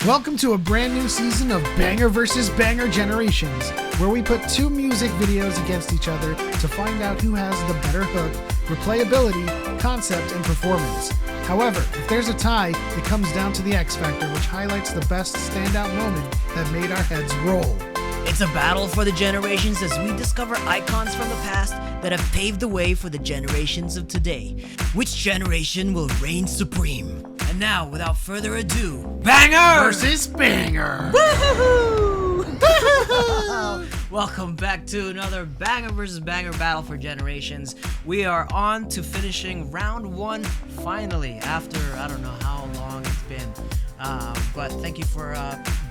Welcome to a brand new season of Banger vs. Banger Generations, where we put two music videos against each other to find out who has the better hook, replayability, concept, and performance. However, if there's a tie, it comes down to the X Factor, which highlights the best standout moment that made our heads roll. It's a battle for the generations as we discover icons from the past that have paved the way for the generations of today. Which generation will reign supreme? And now, without further ado, Banger Versus Banger! Welcome back to another Banger versus Banger battle for generations. We are on to finishing round one finally after I don't know how long it's been. But thank you for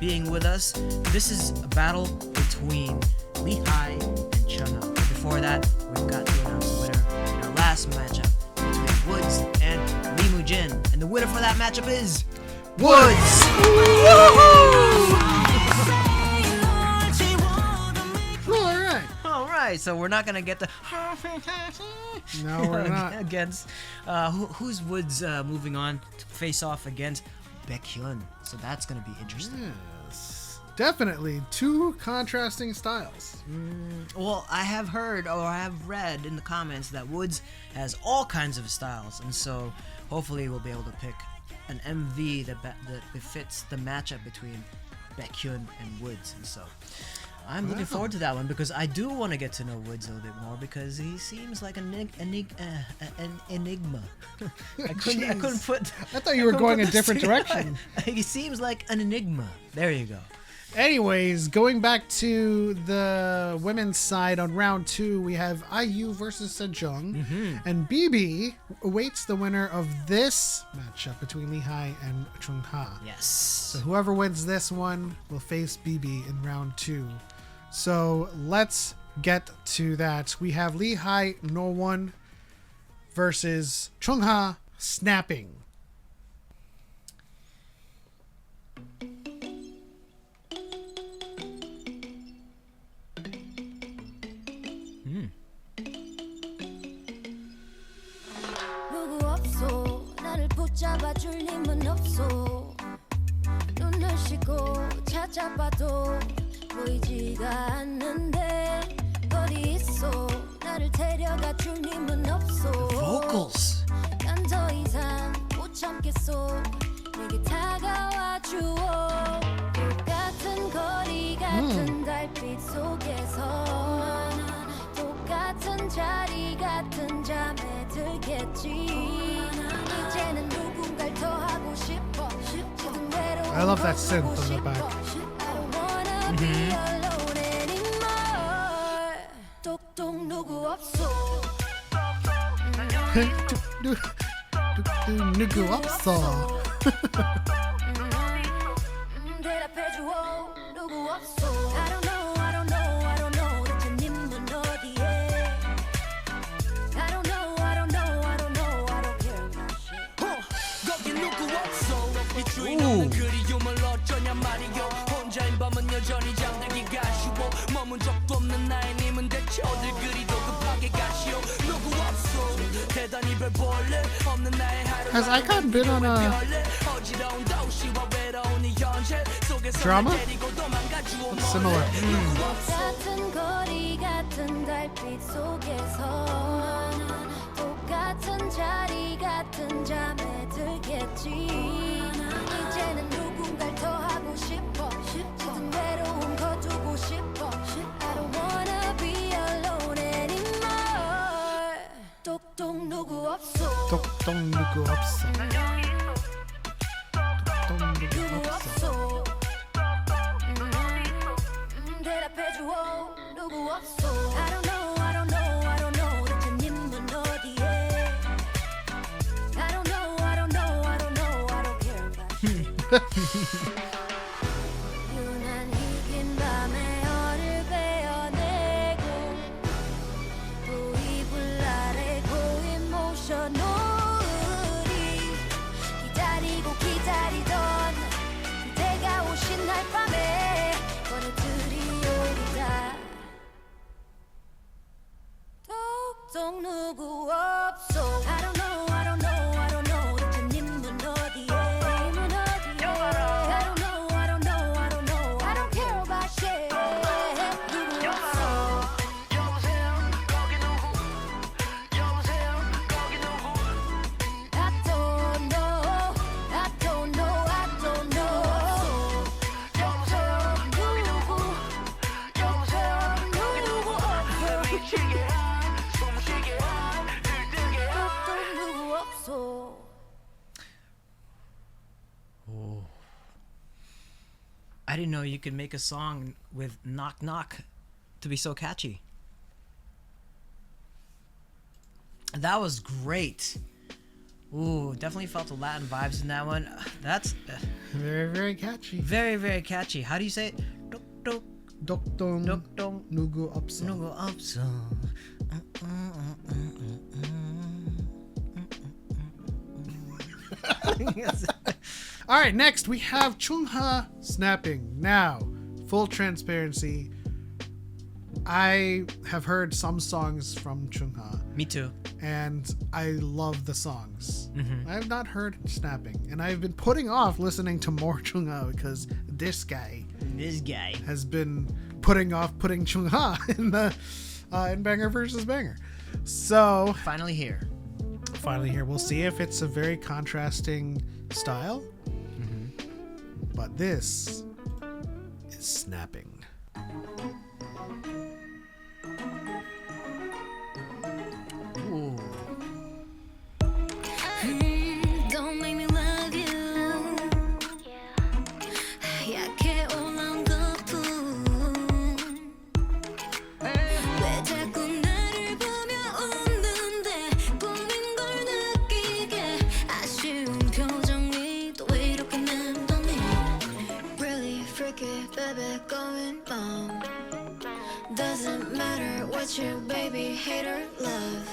being with us. This is a battle between Lehigh and Chung Ha. Before that, we've got to announce the winner in our last matchup between Woods and Limu Jin. And the winner for that matchup is Woods! Alright, so we're not gonna get the No, we're not. against who's Woods moving on to face off against Baekhyun. So that's gonna be interesting. Yes. Definitely two contrasting styles. Well, I have heard or I have read in the comments that Woods has all kinds of styles, and so hopefully we'll be able to pick an MV that befits the matchup between Baekhyun and Woods. And so I'm looking forward to that one because I do want to get to know Woods a little bit more because he seems like an enigma. I couldn't put. I thought you were going a different direction. He seems like an enigma. There you go. Anyways, going back to the women's side on round two, we have IU versus Sejong, and BB awaits the winner of this matchup between Lehigh and Chung Ha. Yes. So whoever wins this one will face BB in round two. So let's get to that. We have Lehigh No One versus Chung Ha Snapping. 잡아줄 힘은 없어 눈을 씻고 찾아봐도 보이지가 않는데 어디 있어 나를 데려가 줄 힘은 없어 Vocals. 난 더 이상 못 참겠어 내게 다가와 주어 똑같은 거리 같은 달빛 속에서 똑같은 자리 같은 잠에 들겠지 I love that synth on the back. 누구 없어. Has iKON been on a drama? Looks similar. 똑똑 누구 없어. 똑똑 누구 없어. 대답해줘 누구 없어. I don't know 대체 님은 어디에. I don't know I don't care about shit. 누구 없어. I don't know 대체 님은 어디에. I don't know I didn't know you could make a song with knock knock to be so catchy. That was great. Ooh, definitely felt the Latin vibes in that one. That's Very, very catchy. very, very catchy. How do you say it? Dok, dok, Dokdong dok, dok, nugu upsa. nugo upso. All right, next we have Chung Ha snapping. Now, full transparency, I have heard some songs from Chung Ha, Me too. and I love the songs. I have not heard snapping, and I've been putting off listening to more Chung Ha because this guy This guy. has been putting off putting Chung Ha in the in Banger versus Banger. So Finally here. finally here, we'll see if it's a very contrasting style. But this is snapping. Ooh. Don't make me love you. 약해 올라온 거뿐. 왜 자꾸 나를 보며 웃는데 꿈인 걸 느끼게 아쉬운 표정이 또 왜 이렇게 맴도니. Really freaky baby going wrong. Doesn't matter what you baby hate or love.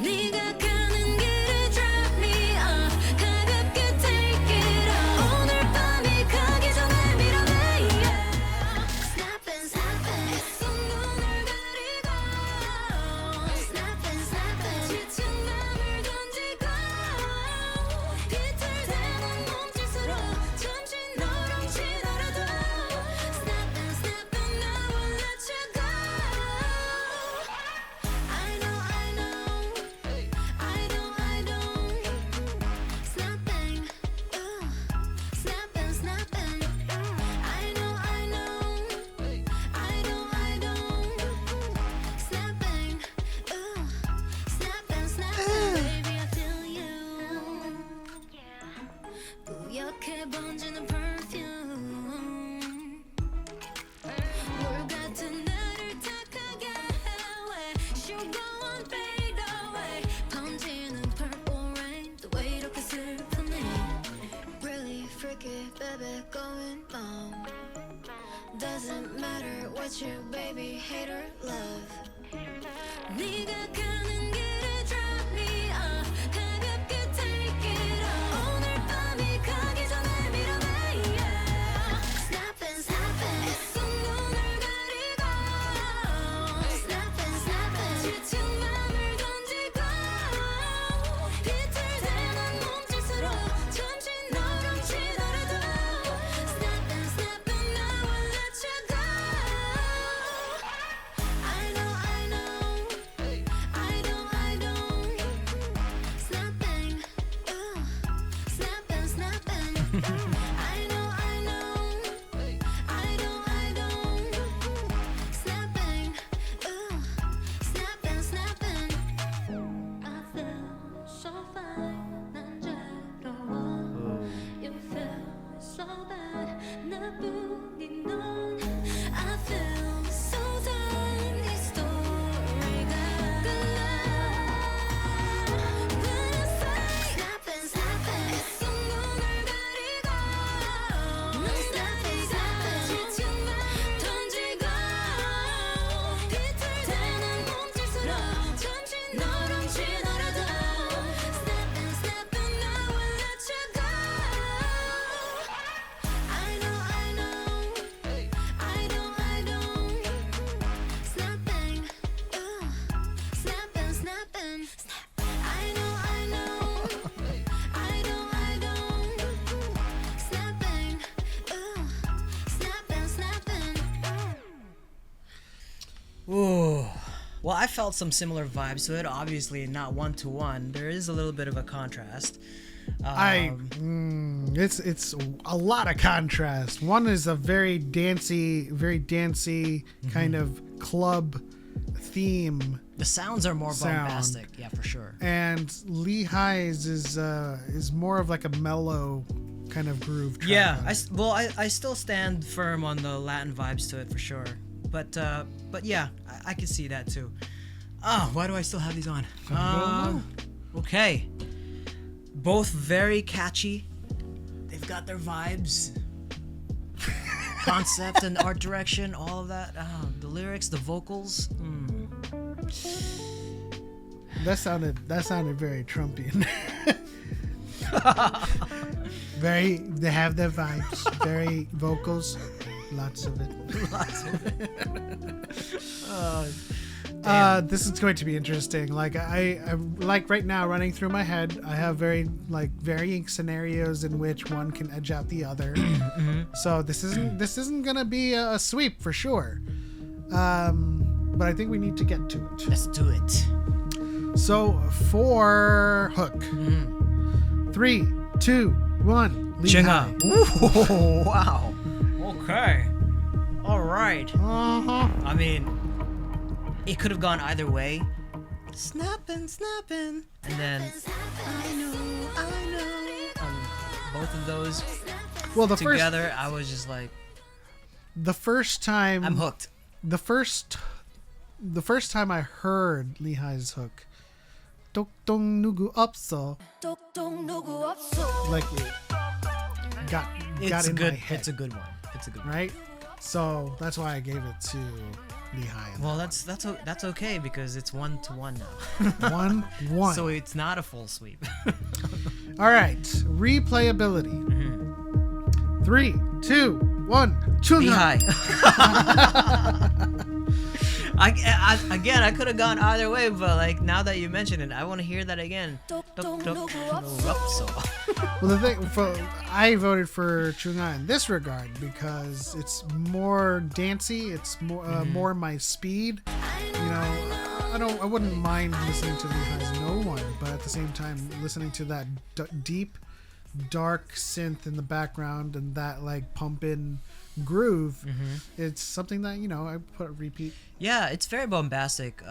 네가 가는 길에 drop me off. 가볍게 take it off. 오늘 밤이 가기 전에 밀어내. Snapping, snapping. 애써 눈을 가리고. Snapping, snapping. 지친 맘을 던지고. 비틀대는 몸짓으로 잠시 너랑 치더라도. Snapping, snapping. I won't let you go. I know, I know. I don't. Snapping, snapping, snapping. I know. I don't. Snapping, snapping. Baby, I feel you. 뿌옇게 번지는 perfume. 물 같은 나를 탁하게 해. Sugar won't fade away. 번지는 purple rain. 또 왜 이렇게 슬프니. Really freaky baby going wrong. Doesn't matter what you baby hate or love. 네가 가는 길에 drop me off. 가볍게 take it off. 오늘 밤이 가기 전에 밀어내. Snapping, snapping. 애써 눈을 가리고. Snapping, snapping. 지친 맘을 던지고. 비틀대는 몸짓으로 잠시 너랑 치더라도. Snapping, snapping. I won't let you go. I know. I don't. Snapping, snapping, snapping. I know. I don't. Snapping, snapping, snapping. I feel so fine. 난 괴로워. You feel so bad. 나뿐인 넌. I feel so done. 이 스토리가 끝나. When I say snapping, snapping. 애써 눈을 가리고. No snapping, snapping. 지친 맘 던지고. 비틀대는 몸짓으로 잠시 너랑 치더라도. Snapping, snapping. I won't let you go. I know. I don't. Snapping, snapping, snapping. I know. I don't. Snapping, snapping, snapping. Ooh. Well, I felt some similar vibes to it. Obviously, not one to one. There is a little bit of a contrast. It's a lot of contrast. One is a very dancey kind of club theme, The sounds are more Sound. bombastic. Yeah, for sure. and Lee High's is more of like a mellow kind of groove track. Yeah, on it. I still stand firm on the Latin vibes to it for sure. But yeah, I can see that too. Oh, why do I still have these on? Okay. Both very catchy. They've got their vibes. Concept and art direction, all of that. The lyrics, the vocals. That sounded very Trumpian. They have their vibes, very vocals, lots of it. This is going to be interesting. Like I like right now running through my head, I have very like varying scenarios in which one can edge out the other. So this isn't gonna be a sweep for sure. But I think we need to get to it. Let's do it. So for hook, 3, 2, 1. Chungha. Ooh, wow. Okay. All right. I mean, it could have gone either way. Snapping, and then I know. Both of those Well, together, I was just like, the first time I'm hooked. The first time I heard Lehig's hook, 똑똑 누구 없어, like got It's in good. my head. It's a good one. Right? So that's why I gave it to Lehigh. Well, that's okay because it's 1-1 now. 1-1. So it's not a full sweep. All right, replayability. 3, 2, 1. Chungha. Again, I could have gone either way, but like now that you mention it, I want to hear that again. Well, the thing, I voted for Chungha in this regard because it's more dancey. It's more my speed. You know, I wouldn't mind listening to Lehig's No One, but at the same time, listening to that deep, dark synth in the background and that like pumping groove, it's something that I put repeat. Yeah, it's very bombastic,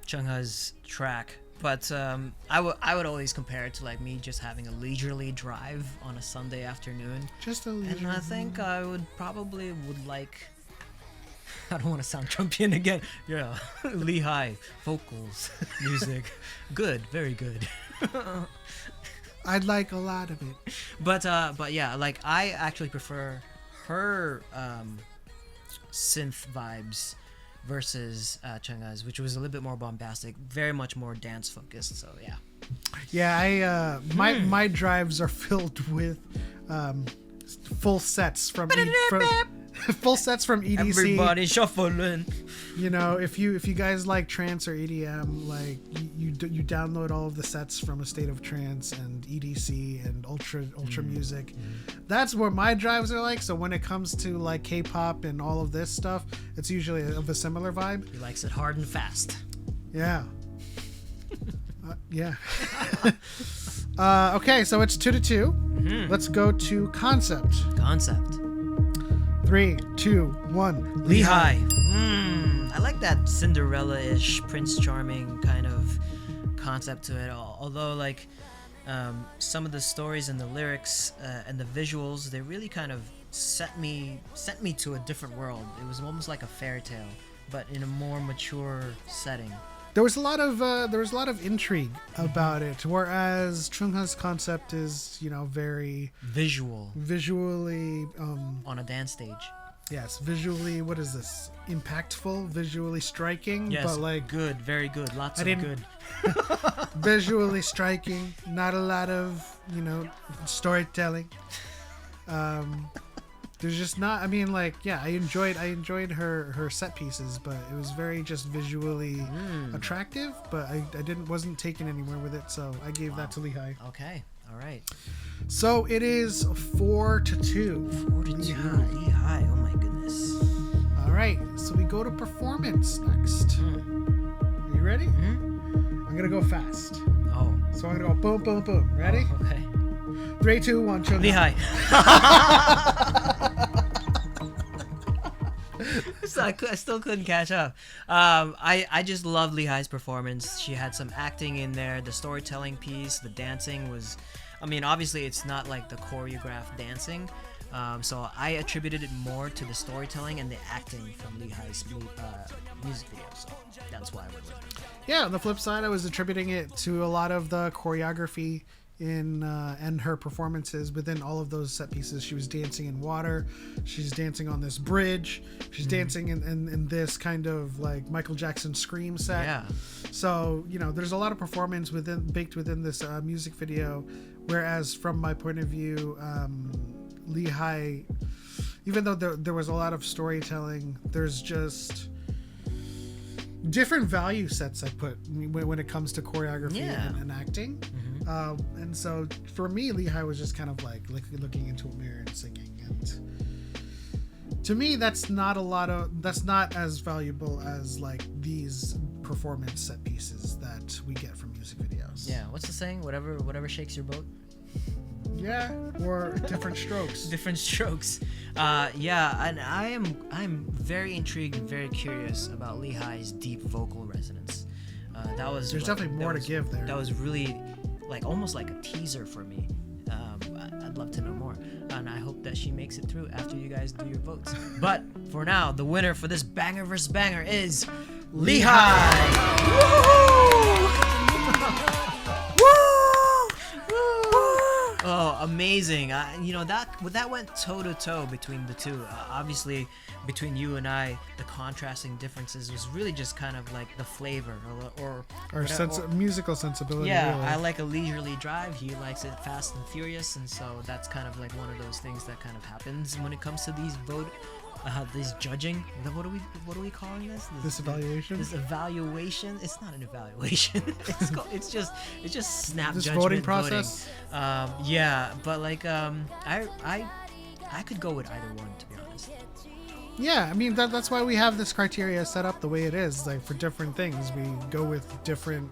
Chungha's track, but I would always compare it to like me just having a leisurely drive on a Sunday afternoon. Just a leisurely. And I think I would like. I don't want to sound Trumpian again. Yeah, Lehigh vocals, music, good, very good. I'd like a lot of it. But yeah, like I actually prefer her synth vibes versus Chungha's, which was a little bit more bombastic, very much more dance focused. So yeah. Yeah, my drives are filled with full sets from full sets from EDC. Everybody shuffling. If you guys like trance or EDM, like you download all of the sets from A State of Trance and EDC and ultra music. That's where my drives are like. So when it comes to like K-pop and all of this stuff, it's usually of a similar vibe. He likes it hard and fast. Yeah. Yeah. Okay, so it's 2-2. Let's go to concept. 3, 2, 1. Lehigh. I like that Cinderella-ish, Prince Charming kind of concept to it. Although, like, some of the stories and the lyrics and the visuals, they really kind of sent me to a different world. It was almost like a fairy tale, but in a more mature setting. There was a lot of intrigue about it, whereas Chungha's concept is, very visually on a dance stage. Yes, visually. What is this? Impactful, visually striking. Yes, but like good, very good. Lots of good. Visually striking. Not a lot of storytelling. There's just not. I mean, like, yeah, I enjoyed her set pieces, but it was very just visually attractive. But I wasn't taken anywhere with it, so I gave that to Lehigh. Okay, all right. So it is 4-2. 4-2. Lehigh. Oh my goodness. All right, so we go to performance next. Are you ready? I'm gonna go fast. Oh. So I'm gonna go boom, boom, boom. Ready? Oh, okay. 3, 2, 1. Chungha. Lehigh. So I still couldn't catch up. I just love Lehigh's performance. She had some acting in there. The storytelling piece, the dancing was I mean, obviously, it's not like the choreographed dancing. So I attributed it more to the storytelling and the acting from Lee Hi's music video. So that's why I went with it. Yeah, on the flip side, I was attributing it to a lot of the choreography in and her performances within all of those set pieces. She was dancing in water, she's dancing on this bridge, she's dancing in this kind of like Michael Jackson scream set. Yeah. So, there's a lot of performance baked within this music video, whereas from my point of view, Lee Hi, even though there was a lot of storytelling, there's just different value sets I put when it comes to choreography and acting. And so for me, Lee Hi was just kind of like looking into a mirror and singing, and to me that's not as valuable as like these performance set pieces that we get from music videos. Yeah, what's the saying? Whatever shakes your boat. Yeah, or different strokes. Different strokes. Yeah, and I'm very intrigued and very curious about Lee Hi's deep vocal resonance. There's definitely more to give there. That was really almost like a teaser for me. I'd love to know more, and I hope that she makes it through after you guys do your votes. But for now, the winner for this banger versus banger is Lee Oh, amazing. That went toe to toe between the two. Obviously, between you and I, the contrasting differences was really just kind of like the flavor or musical sensibility. Yeah, really. I like a leisurely drive. He likes it fast and furious, and so that's kind of like one of those things that kind of happens when it comes to these judging. What are we calling this? This evaluation. This evaluation. It's not an evaluation. It's just snap this judgment voting process. Yeah, but I could go with either one, to be honest. Yeah, I mean that's why we have this criteria set up the way it is. Like for different things, we go with different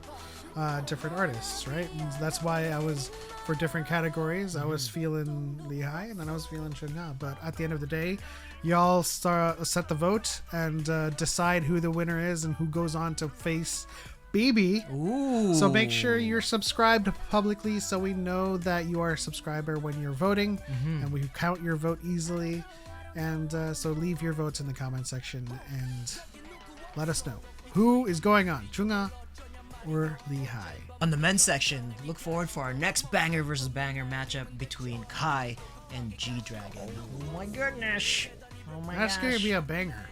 artists, right? And that's why I was for different categories. I was feeling Lee Hi, and then I was feeling Chung Ha. But at the end of the day, y'all set the vote and decide who the winner is and who goes on to face B.I. Ooh. So make sure you're subscribed publicly so we know that you are a subscriber when you're voting, and we count your vote easily. And so leave your votes in the comment section and let us know who is going on, Chungha or Lee Hi. On the men's section, look forward for our next banger versus banger matchup between Kai and G-Dragon. Oh my goodness. Oh my gosh. That's going to be a banger.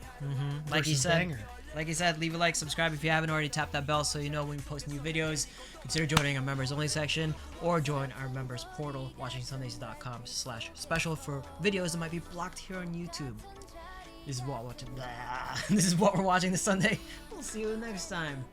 Like you said. Banger. Like I said, leave a like, subscribe if you haven't already. Tap that bell so you know when we post new videos. Consider joining our members only section or join our members portal, watchingsundays.com/special for videos that might be blocked here on YouTube. This is what we're watching this Sunday. We'll see you next time.